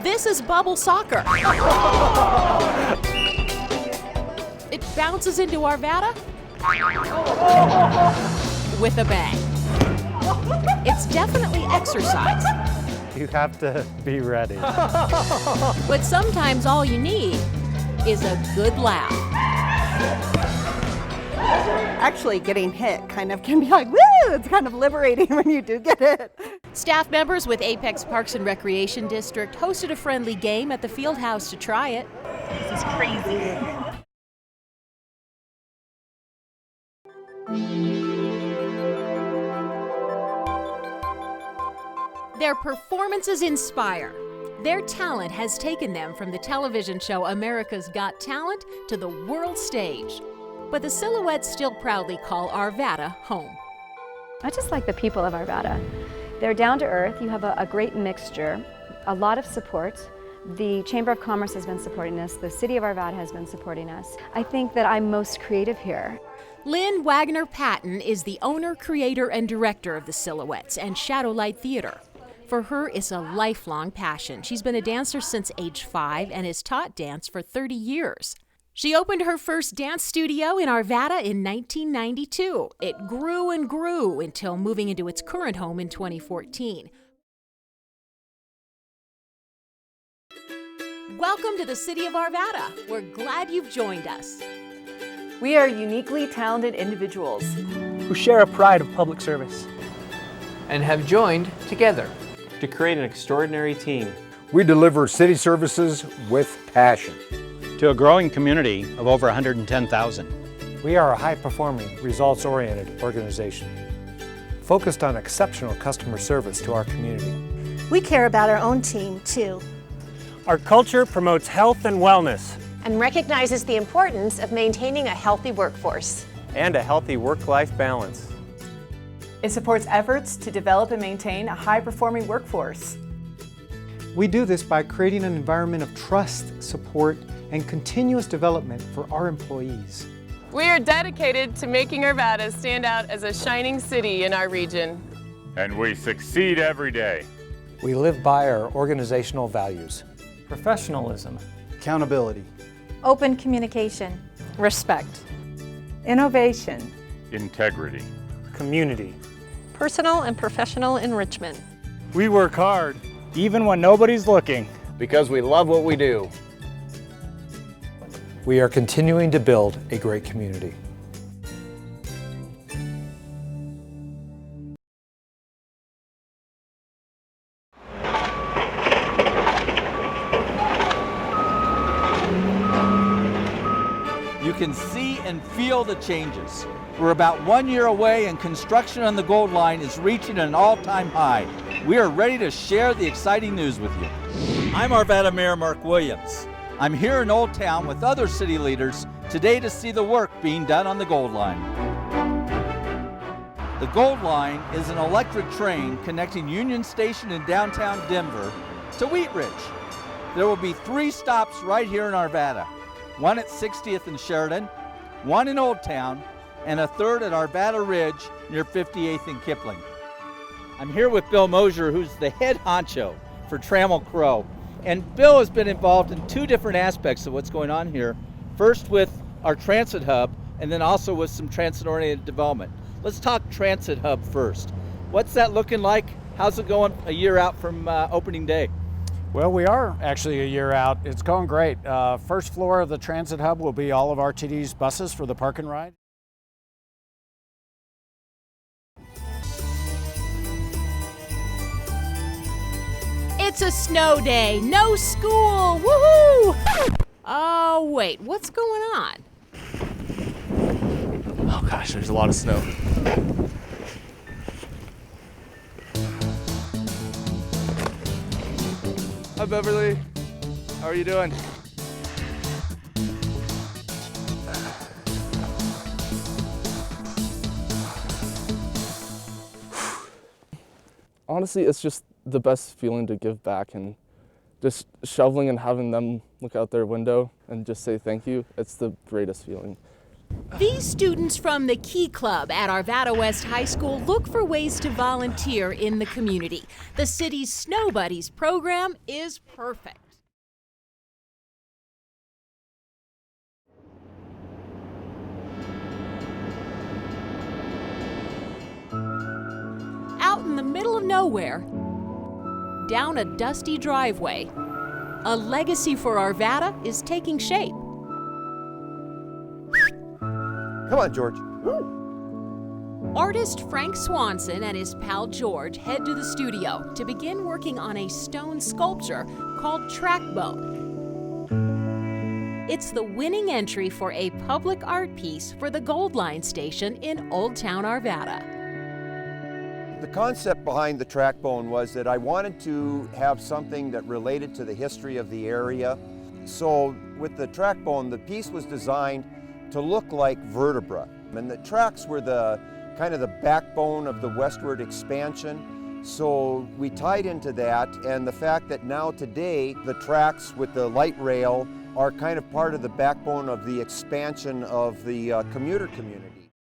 This is bubble soccer. It bounces into Arvada with a bang. It's definitely exercise. You have to be ready. But sometimes all you need is a good laugh. Actually, getting hit kind of can be like, woo! It's kind of liberating when you do get it. Staff members with Apex Parks and Recreation District hosted a friendly game at the field house to try it. This is crazy. Their performances inspire. Their talent has taken them from the television show America's Got Talent to the world stage. But the Silhouettes still proudly call Arvada home. I just like the people of Arvada. They're down to earth. You have a great mixture, a lot of support. The Chamber of Commerce has been supporting us. The City of Arvada has been supporting us. I think that I'm most creative here. Lynn Wagner-Patton is the owner, creator, and director of the Silhouettes and Shadowlight Theater. For her, it's a lifelong passion. She's been a dancer since age 5 and has taught dance for 30 years. She opened her first dance studio in Arvada in 1992. It grew and grew until moving into its current home in 2014. Welcome to the City of Arvada. We're glad you've joined us. We are uniquely talented individuals who share a pride of public service and have joined together to create an extraordinary team. We deliver city services with passion to a growing community of over 110,000. We are a high-performing, results-oriented organization focused on exceptional customer service to our community. We care about our own team, too. Our culture promotes health and wellness and recognizes the importance of maintaining a healthy workforce and a healthy work-life balance. It supports efforts to develop and maintain a high-performing workforce. We do this by creating an environment of trust, support, and continuous development for our employees. We are dedicated to making Arvada stand out as a shining city in our region. And we succeed every day. We live by our organizational values. Professionalism, accountability, open communication, respect, innovation, integrity, community, personal and professional enrichment. We work hard, even when nobody's looking. Because we love what we do. We are continuing to build a great community. You can see and feel the changes. We're about 1 year away and construction on the Gold Line is reaching an all-time high. We are ready to share the exciting news with you. I'm Arvada Mayor Mark Williams. I'm here in Old Town with other city leaders today to see the work being done on the Gold Line. The Gold Line is an electric train connecting Union Station in downtown Denver to Wheat Ridge. There will be 3 stops right here in Arvada. One at 60th and Sheridan, one in Old Town, and a third at Arvada Ridge near 58th and Kipling. I'm here with Bill Mosier, who's the head honcho for Trammell Crow. And Bill has been involved in 2 different aspects of what's going on here. First with our transit hub, and then also with some transit-oriented development. Let's talk transit hub first. What's that looking like? How's it going a year out from opening day? Well, we are actually a year out. It's going great. First floor of the transit hub will be all of RTD's buses for the park and ride. It's a snow day, no school, woohoo! Oh, wait, what's going on? Oh gosh, there's a lot of snow. Hi Beverly, how are you doing? Honestly, it's just the best feeling to give back, and just shoveling and having them look out their window and just say thank you, it's the greatest feeling. These students from the Key Club at Arvada West High School look for ways to volunteer in the community. The city's Snow Buddies program is perfect. Out in the middle of nowhere, down a dusty driveway, a legacy for Arvada is taking shape. Come on, George. Artist Frank Swanson and his pal George head to the studio to begin working on a stone sculpture called Trackbone. It's the winning entry for a public art piece for the Gold Line station in Old Town Arvada. The concept behind the Trackbone was that I wanted to have something that related to the history of the area. So with the Trackbone, the piece was designed to look like vertebra. And the tracks were the kind of the backbone of the westward expansion. So we tied into that, and the fact that now today the tracks with the light rail are kind of part of the backbone of the expansion of the commuter community.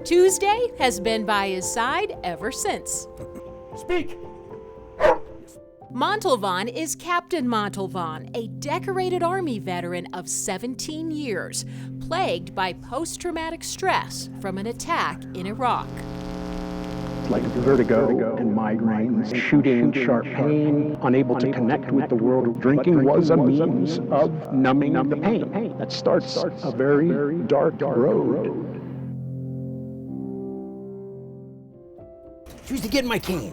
Tuesday has been by his side ever since. Speak! Montalvan is Captain Montalvan, a decorated Army veteran of 17 years, plagued by post-traumatic stress from an attack in Iraq. Like vertigo and migraines, shooting, sharp pain, unable to connect with the world of drinking was a means of numbing the pain. That starts a very dark road. Tuesday, get my cane.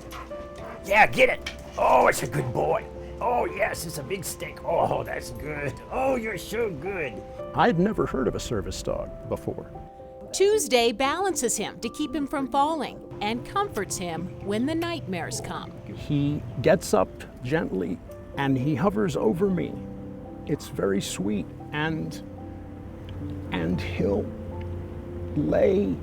Yeah, get it. Oh, it's a good boy. Oh, yes, it's a big stick. Oh, that's good. Oh, you're so good. I'd never heard of a service dog before. Tuesday balances him to keep him from falling and comforts him when the nightmares come. He gets up gently and he hovers over me. It's very sweet, and he'll lay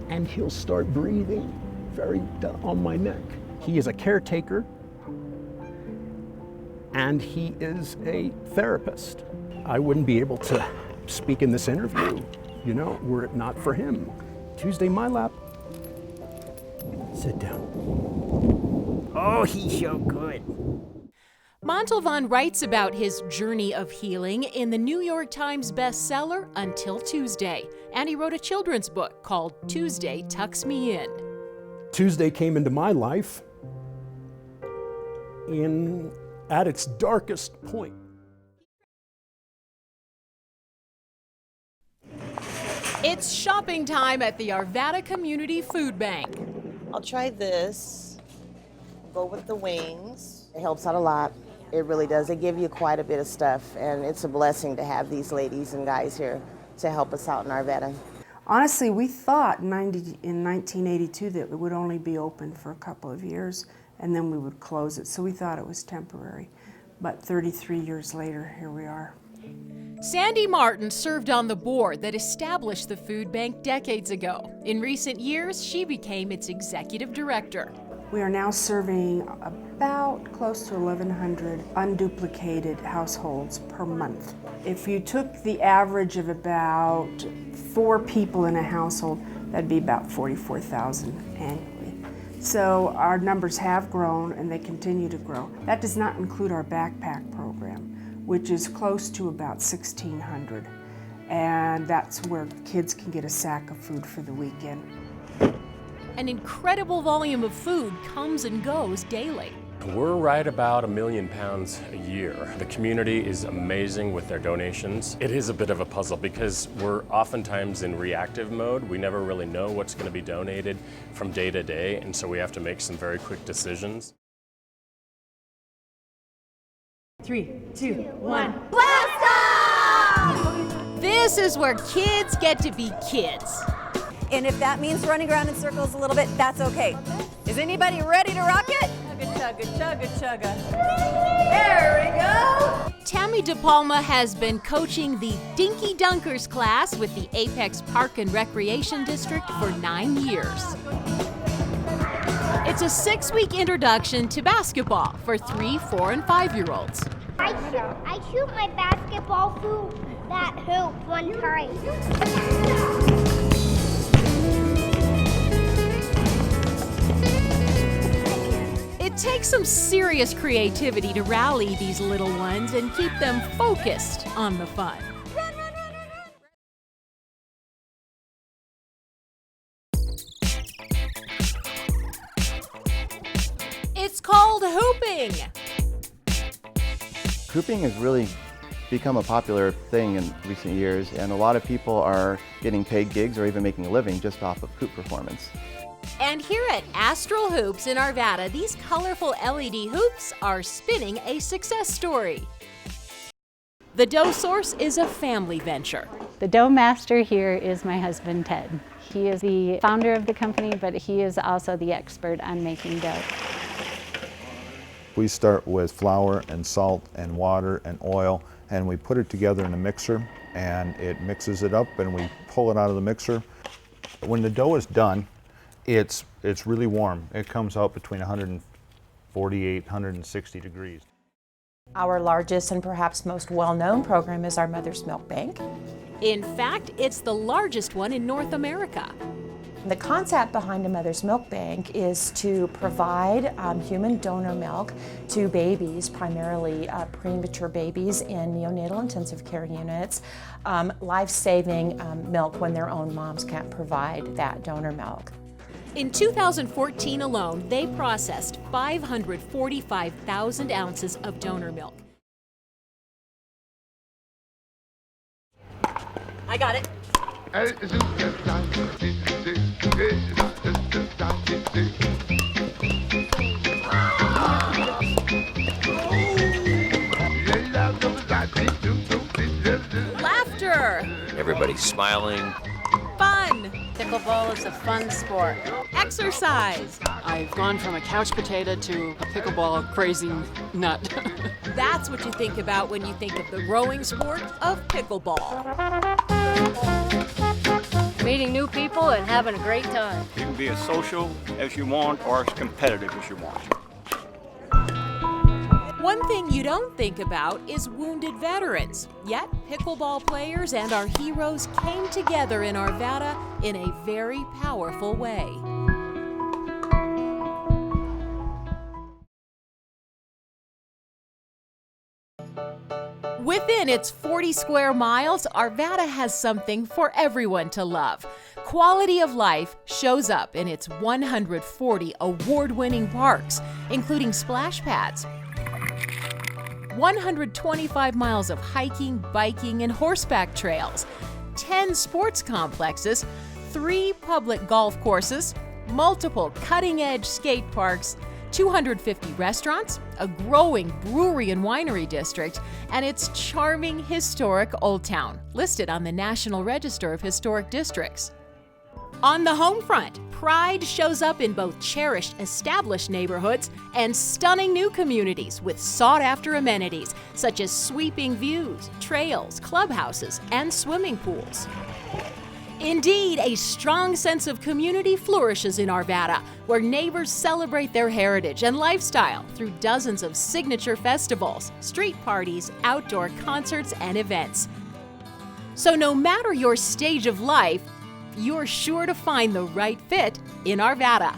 and he'll start breathing very on my neck. He is a caretaker, and he is a therapist. I wouldn't be able to speak in this interview, you know, were it not for him. Tuesday, my lap. Sit down. Oh, he's so good. Montalvan writes about his journey of healing in the New York Times bestseller Until Tuesday, and he wrote a children's book called Tuesday Tucks Me In. Tuesday came into my life at its darkest point. It's shopping time at the Arvada Community Food Bank. I'll try this. Go with the wings. It helps out a lot. It really does. They give you quite a bit of stuff, and it's a blessing to have these ladies and guys here to help us out in Arvada. Honestly, we thought in 1982 that it would only be open for a couple of years and then we would close it. So we thought it was temporary. But 33 years later, here we are. Sandy Martin served on the board that established the food bank decades ago. In recent years, she became its executive director. We are now serving about close to 1,100 unduplicated households per month. If you took the average of about 4 people in a household, that'd be about 44,000 annually. So our numbers have grown and they continue to grow. That does not include our backpack program, which is close to about 1,600. And that's where kids can get a sack of food for the weekend. An incredible volume of food comes and goes daily. We're right about 1 million pounds a year. The community is amazing with their donations. It is a bit of a puzzle because we're oftentimes in reactive mode. We never really know what's going to be donated from day to day, and so we have to make some very quick decisions. 3, 2, 1. Blast off! This is where kids get to be kids. And if that means running around in circles a little bit, that's okay. Is anybody ready to rock it? Chugga, chugga, chugga, chugga. There we go! Tammy DePalma has been coaching the Dinky Dunkers class with the Apex Park and Recreation District for 9 years. It's a 6-week introduction to basketball for 3, 4, and 5-year-olds. I shoot my basketball hoop. that hoop one time. It takes some serious creativity to rally these little ones and keep them focused on the fun. It's called hooping. Hooping has really become a popular thing in recent years, and a lot of people are getting paid gigs or even making a living just off of hoop performance. And here at Astral Hoops in Arvada, these colorful LED hoops are spinning a success story. The dough source is a family venture. The dough master here is my husband, Ted. He is the founder of the company, but he is also the expert on making dough. We start with flour and salt and water and oil, and we put it together in a mixer, and it mixes it up, and we pull it out of the mixer. When the dough is done, it's really warm. It comes out between 148, 160 degrees. Our largest and perhaps most well-known program is our Mother's Milk Bank. In fact, it's the largest one in North America. The concept behind a Mother's Milk Bank is to provide human donor milk to babies, primarily premature babies in neonatal intensive care units, life-saving milk when their own moms can't provide that donor milk. In 2014 alone, they processed 545,000 ounces of donor milk. I got it. Laughter. Everybody's smiling. Fun. Pickleball is a fun sport. Exercise. I've gone from a couch potato to a pickleball crazy nut. That's what you think about when you think of the growing sport of pickleball. Meeting new people and having a great time. You can be as social as you want or as competitive as you want. One thing you don't think about is wounded veterans. Yet, pickleball players and our heroes came together in Arvada in a very powerful way. Within its 40 square miles, Arvada has something for everyone to love. Quality of life shows up in its 140 award-winning parks, including splash pads, 125 miles of hiking, biking, and horseback trails, 10 sports complexes, 3 public golf courses, multiple cutting-edge skate parks, 250 restaurants, a growing brewery and winery district, and its charming historic Old Town, listed on the National Register of Historic Districts. On the home front, pride shows up in both cherished established neighborhoods and stunning new communities with sought-after amenities such as sweeping views, trails, clubhouses, and swimming pools. Indeed, a strong sense of community flourishes in Arvada, where neighbors celebrate their heritage and lifestyle through dozens of signature festivals, street parties, outdoor concerts, and events. So no matter your stage of life, you're sure to find the right fit in Arvada.